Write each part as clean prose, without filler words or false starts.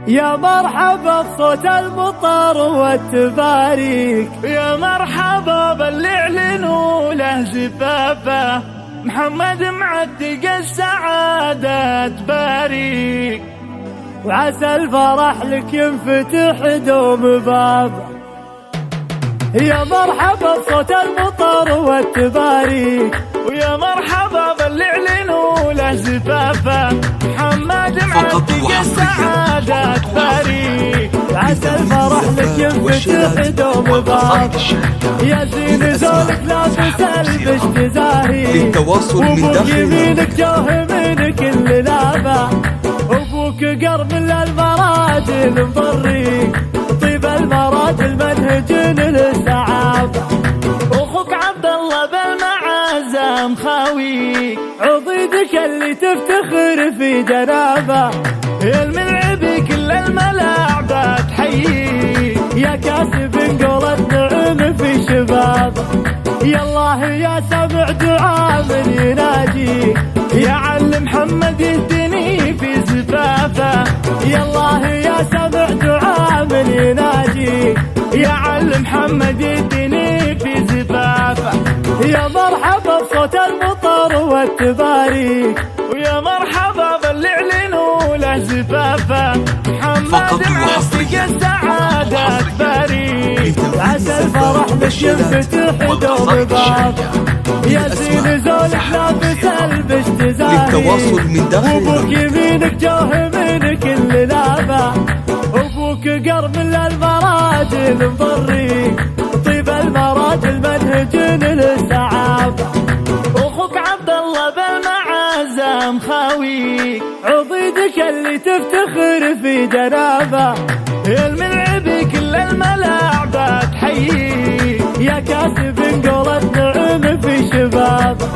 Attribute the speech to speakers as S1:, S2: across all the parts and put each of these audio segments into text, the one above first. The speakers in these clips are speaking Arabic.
S1: يا مرحبا بصوت المطر والتباريك، يا مرحبا باللي اعلنوا له زفافه، محمد معتق السعادة تباريك، وعسى الفرح لك ينفتح دوم بابه. يا مرحبا بصوت المطر والتباريك، ويا مرحبا باللي اعلنوا له زفافه، محمد معتق السعادة تباريك، عسى الفرح لك ينفتح دوم بابه. يا زين زولك لابس البش زاهي،
S2: للتواصل من داخل
S1: يمينك جاه من كل لابه، ابوك قرب للمراجل مضريك، طيب المراجل منهج للسعاده، اخوك عبد الله بالمعازة مخاويك، عضيدك اللي تفتخر في جنابه، يا الملعب كل الملاعب تحييك، يا كاسب نقول النعم في شبابه. يا الله يا سمع دعاء من يناجيك، يا علم محمد يهدني في زفافه، يا الله يا سمع دعاء من يناجيك، يا علم محمد يهدني في زفافه. يا مرحبا بصوت المطر والتباريك، ويا مرحبا باللي اعلنوا له زفافه، محمد معتق السعادة تباريك، عسى الفرح لك ينفتح دوم بابه. يا زين زولك لابس البش زاهي،
S2: للتواصل من داخل
S1: ابوك يمينك جاه من كل لابه، ابوك قرب للمراجل مضريك، طيب المراجل منهج للسعاده، اخوك عبد الله بالمعازة مخاويك، عضيدك اللي تفتخر في جنابه، يا الملعب كل الملاعب تحييك، يا كاسب نقول النعم في شبابه.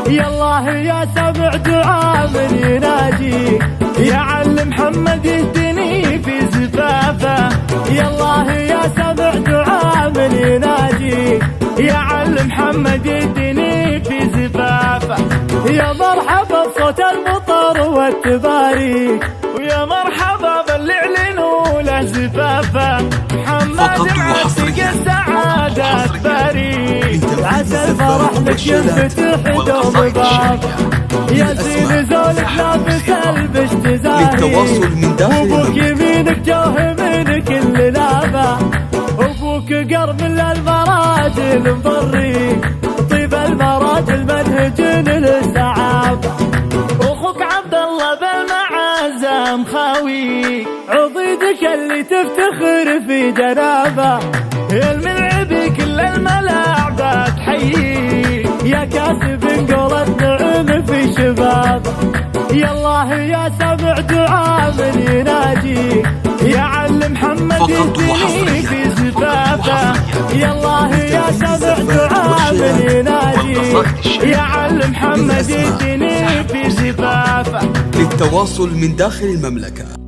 S1: يا الله يا سمع دعاء من يناجيك، يا علم محمد يهدني في زفافه، يا الله يا سمع دعاء من يناجيك، يا علم محمد يهدني في زفافه. يا مرحبا بصوت المطر والتباريك، ويا مرحبا باللي اعلنوا له زفافه، محمد معتق السعادة تباريك، عسى الفرح لك ينفتح دوم بابه. يا زين زولك لابس البش زاهي،
S2: للتواصل من داخل
S1: ابوك يمينك جاه من كل لابه، ابوك قرب للمراجل مضريك، طيب المراجل منهج للسعاده، اخوك عبد الله بالمعازة مخاويك، عضيدك اللي تفتخر في جنابه، يا الملعب كل الملاعب تحييك، يا كاسب نقول النعم في شبابه. يا الله يا سمع دعاء من يناجيك، يا علم محمد يهدني في زفافه، يا الله يا سمع دعاء من يناجيك، يا علم محمد يهدني في زفافه.
S2: للتواصل من داخل المملكة.